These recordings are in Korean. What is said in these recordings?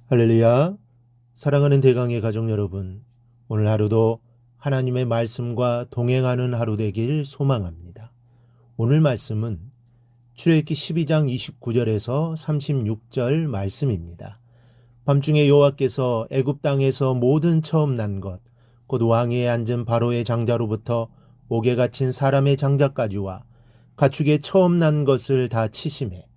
할렐루야. 사랑하는 대강의 가족 여러분, 오늘 하루도 하나님의 말씀과 동행하는 하루 되길 소망합니다. 오늘 말씀은 출애굽기 12장 29절에서 36절 말씀입니다. 밤중에 여호와께서 애굽 땅에서 모든 처음 난 것, 곧 왕위에 앉은 바로의 장자로부터 옥에 갇힌 사람의 장자까지와 가축의 처음 난 것을 다 치심해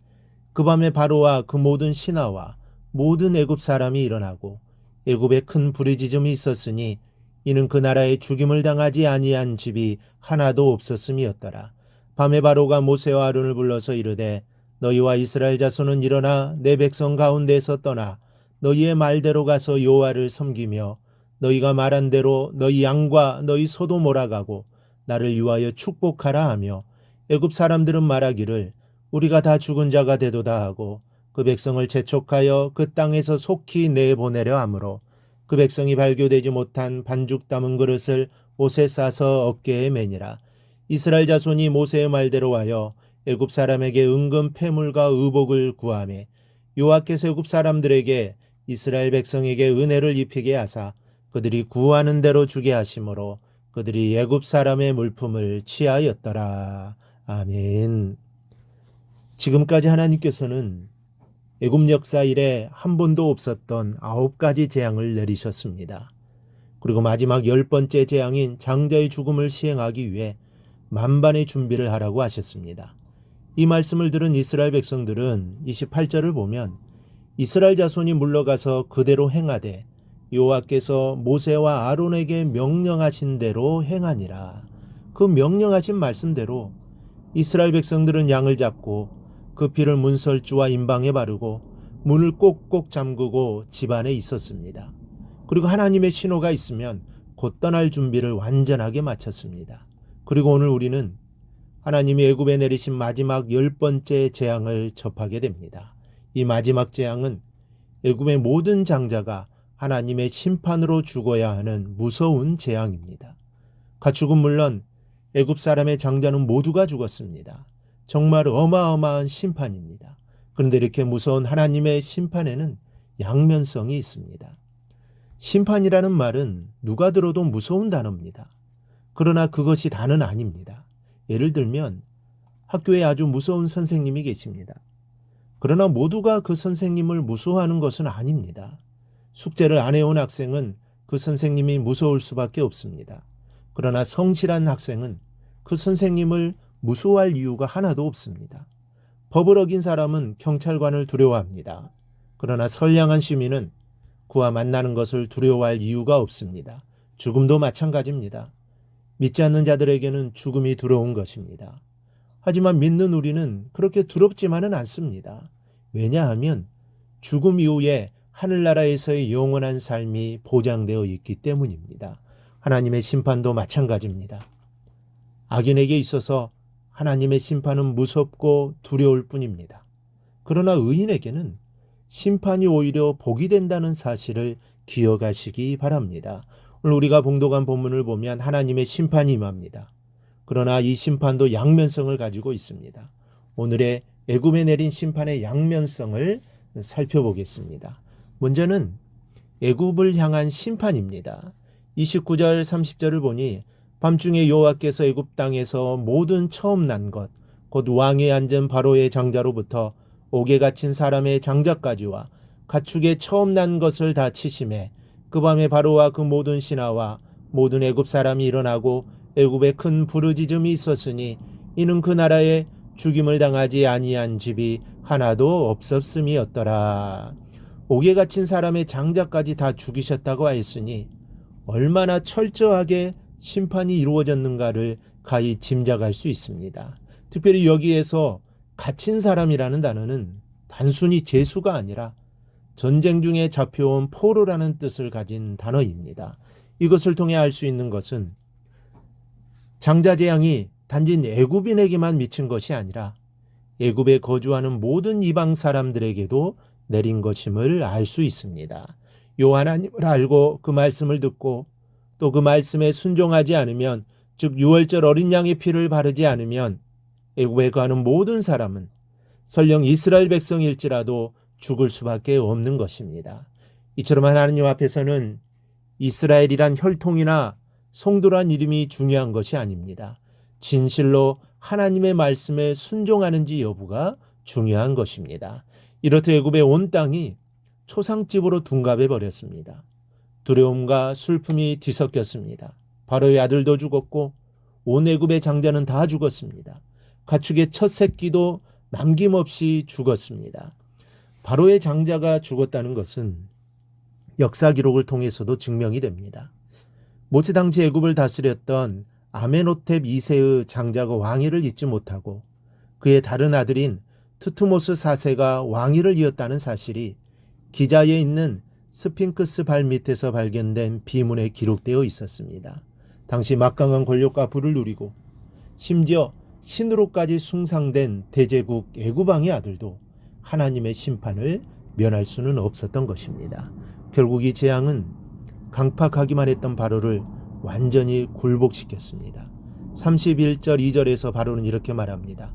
그 밤에 바로와 그 모든 신하와 모든 애굽 사람이 일어나고 애굽에 큰 부르짖음이 있었으니 이는 그 나라에 죽임을 당하지 아니한 집이 하나도 없었음이었더라. 밤에 바로가 모세와 아론을 불러서 이르되 너희와 이스라엘 자손은 일어나 내 백성 가운데에서 떠나 너희의 말대로 가서 여호와를 섬기며 너희가 말한 대로 너희 양과 너희 소도 몰아가고 나를 위하여 축복하라 하며 애굽 사람들은 말하기를 우리가 다 죽은 자가 되도다 하고 그 백성을 재촉하여 그 땅에서 속히 내보내려 하므로 그 백성이 발교되지 못한 반죽 담은 그릇을 옷에 싸서 어깨에 매니라. 이스라엘 자손이 모세의 말대로 하여 애굽 사람에게 은금 패물과 의복을 구하매 여호와께서 애굽 사람들에게 이스라엘 백성에게 은혜를 입히게 하사 그들이 구하는 대로 주게 하심으로 그들이 애굽 사람의 물품을 취하였더라. 아멘. 지금까지 하나님께서는 애굽 역사 이래 한 번도 없었던 9가지 재앙을 내리셨습니다. 그리고 마지막 10번째 재앙인 장자의 죽음을 시행하기 위해 만반의 준비를 하라고 하셨습니다. 이 말씀을 들은 이스라엘 백성들은 28절을 보면 이스라엘 자손이 물러가서 그대로 행하되 여호와께서 모세와 아론에게 명령하신 대로 행하니라. 그 명령하신 말씀대로 이스라엘 백성들은 양을 잡고 그 피를 문설주와 임방에 바르고 문을 꼭꼭 잠그고 집 안에 있었습니다. 그리고 하나님의 신호가 있으면 곧 떠날 준비를 완전하게 마쳤습니다. 그리고 오늘 우리는 하나님이 애굽에 내리신 마지막 10번째 재앙을 접하게 됩니다. 이 마지막 재앙은 애굽의 모든 장자가 하나님의 심판으로 죽어야 하는 무서운 재앙입니다. 가축은 물론 애굽 사람의 장자는 모두가 죽었습니다. 정말 어마어마한 심판입니다. 그런데 이렇게 무서운 하나님의 심판에는 양면성이 있습니다. 심판이라는 말은 누가 들어도 무서운 단어입니다. 그러나 그것이 다는 아닙니다. 예를 들면 학교에 아주 무서운 선생님이 계십니다. 그러나 모두가 그 선생님을 무서워하는 것은 아닙니다. 숙제를 안 해온 학생은 그 선생님이 무서울 수밖에 없습니다. 그러나 성실한 학생은 그 선생님을 무서워할 이유가 하나도 없습니다. 법을 어긴 사람은 경찰관을 두려워합니다. 그러나 선량한 시민은 그와 만나는 것을 두려워할 이유가 없습니다. 죽음도 마찬가지입니다. 믿지 않는 자들에게는 죽음이 두려운 것입니다. 하지만 믿는 우리는 그렇게 두렵지만은 않습니다. 왜냐하면 죽음 이후에 하늘나라에서의 영원한 삶이 보장되어 있기 때문입니다. 하나님의 심판도 마찬가지입니다. 악인에게 있어서 하나님의 심판은 무섭고 두려울 뿐입니다. 그러나 의인에게는 심판이 오히려 복이 된다는 사실을 기억하시기 바랍니다. 오늘 우리가 봉독한 본문을 보면 하나님의 심판이 임합니다. 그러나 이 심판도 양면성을 가지고 있습니다. 오늘의 애굽에 내린 심판의 양면성을 살펴보겠습니다. 먼저는 애굽을 향한 심판입니다. 29절 30절을 보니 밤중에 여호와께서 애굽 땅에서 모든 처음 난 것, 곧 왕위에 앉은 바로의 장자로부터 옥에 갇힌 사람의 장자까지와 가축의 처음 난 것을 다 치심해 그 밤에 바로와 그 모든 신하와 모든 애굽 사람이 일어나고 애굽에 큰 부르짖음이 있었으니 이는 그 나라에 죽임을 당하지 아니한 집이 하나도 없었음이었더라. 옥에 갇힌 사람의 장자까지 다 죽이셨다고 하였으니 얼마나 철저하게 심판이 이루어졌는가를 가히 짐작할 수 있습니다. 특별히 여기에서 갇힌 사람이라는 단어는 단순히 죄수가 아니라 전쟁 중에 잡혀온 포로라는 뜻을 가진 단어입니다. 이것을 통해 알 수 있는 것은 장자 재앙이 단지 애굽인에게만 미친 것이 아니라 애굽에 거주하는 모든 이방 사람들에게도 내린 것임을 알 수 있습니다. 요 하나님을 알고 그 말씀을 듣고 또 그 말씀에 순종하지 않으면, 즉 유월절 어린 양의 피를 바르지 않으면 애굽에 거하는 모든 사람은 설령 이스라엘 백성일지라도 죽을 수밖에 없는 것입니다. 이처럼 하나님 앞에서는 이스라엘이란 혈통이나 성도란 이름이 중요한 것이 아닙니다. 진실로 하나님의 말씀에 순종하는지 여부가 중요한 것입니다. 이렇듯 애굽의 온 땅이 초상집으로 둔갑해 버렸습니다. 두려움과 슬픔이 뒤섞였습니다. 바로의 아들도 죽었고 온 애굽의 장자는 다 죽었습니다. 가축의 첫 새끼도 남김없이 죽었습니다. 바로의 장자가 죽었다는 것은 역사 기록을 통해서도 증명이 됩니다. 모세 당시 애굽을 다스렸던 아멘호텝 2세의 장자가 왕위를 잇지 못하고 그의 다른 아들인 투트모스 4세가 왕위를 이었다는 사실이 기자에 있는 스핑크스 발 밑에서 발견된 비문에 기록되어 있었습니다. 당시 막강한 권력과 부를 누리고 심지어 신으로까지 숭상된 대제국 애굽왕의 아들도 하나님의 심판을 면할 수는 없었던 것입니다. 결국 이 재앙은 강팍하기만 했던 바로를 완전히 굴복시켰습니다. 31절 2절에서 바로는 이렇게 말합니다.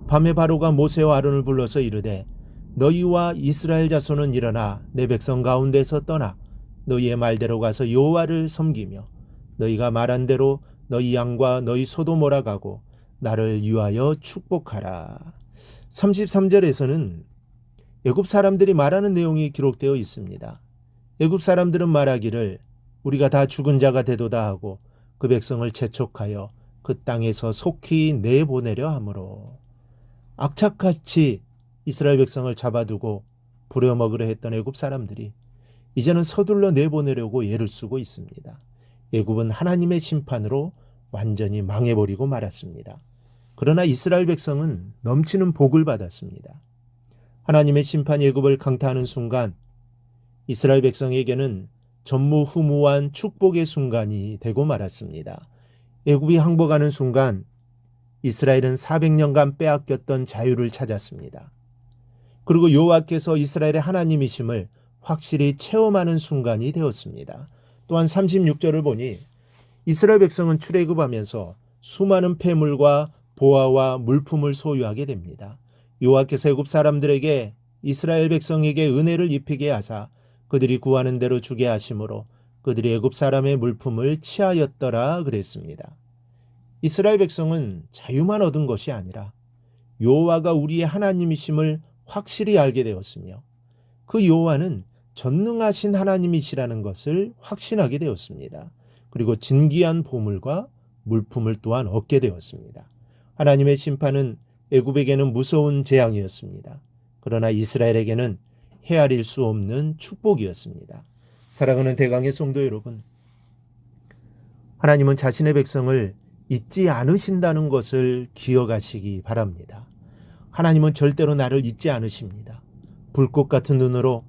밤에 바로가 모세와 아론을 불러서 이르되 너희와 이스라엘 자손은 일어나 내 백성 가운데서 떠나 너희의 말대로 가서 여호와를 섬기며 너희가 말한 대로 너희 양과 너희 소도 몰아가고 나를 위하여 축복하라. 33절에서는 애굽 사람들이 말하는 내용이 기록되어 있습니다. 애굽 사람들은 말하기를 우리가 다 죽은 자가 되도다 하고 그 백성을 재촉하여 그 땅에서 속히 내보내려 하므로 악착같이 이스라엘 백성을 잡아두고 부려먹으려 했던 애굽 사람들이 이제는 서둘러 내보내려고 애를 쓰고 있습니다. 애굽은 하나님의 심판으로 완전히 망해버리고 말았습니다. 그러나 이스라엘 백성은 넘치는 복을 받았습니다. 하나님의 심판이 애굽을 강타하는 순간 이스라엘 백성에게는 전무후무한 축복의 순간이 되고 말았습니다. 애굽이 항복하는 순간 이스라엘은 400년간 빼앗겼던 자유를 찾았습니다. 그리고 여호와께서 이스라엘의 하나님이심을 확실히 체험하는 순간이 되었습니다. 또한 36절을 보니 이스라엘 백성은 출애굽하면서 수많은 폐물과 보화와 물품을 소유하게 됩니다. 여호와께서 애굽 사람들에게 이스라엘 백성에게 은혜를 입히게 하사 그들이 구하는 대로 주게 하심으로 그들이 애굽 사람의 물품을 취하였더라 그랬습니다. 이스라엘 백성은 자유만 얻은 것이 아니라 여호와가 우리의 하나님이심을 확실히 알게 되었으며 그 여호와는 전능하신 하나님이시라는 것을 확신하게 되었습니다. 그리고 진귀한 보물과 물품을 또한 얻게 되었습니다. 하나님의 심판은 애굽에게는 무서운 재앙이었습니다. 그러나 이스라엘에게는 헤아릴 수 없는 축복이었습니다. 사랑하는 대강의 성도 여러분, 하나님은 자신의 백성을 잊지 않으신다는 것을 기억하시기 바랍니다. 하나님은 절대로 나를 잊지 않으십니다. 불꽃 같은 눈으로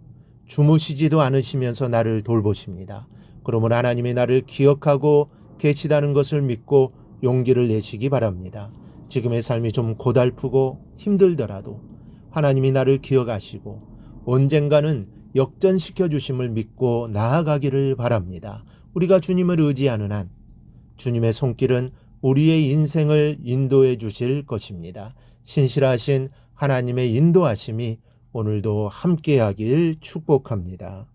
주무시지도 않으시면서 나를 돌보십니다. 그러므로 하나님이 나를 기억하고 계시다는 것을 믿고 용기를 내시기 바랍니다. 지금의 삶이 좀 고달프고 힘들더라도 하나님이 나를 기억하시고 언젠가는 역전시켜 주심을 믿고 나아가기를 바랍니다. 우리가 주님을 의지하는 한 주님의 손길은 우리의 인생을 인도해 주실 것입니다. 신실하신 하나님의 인도하심이 오늘도 함께하길 축복합니다.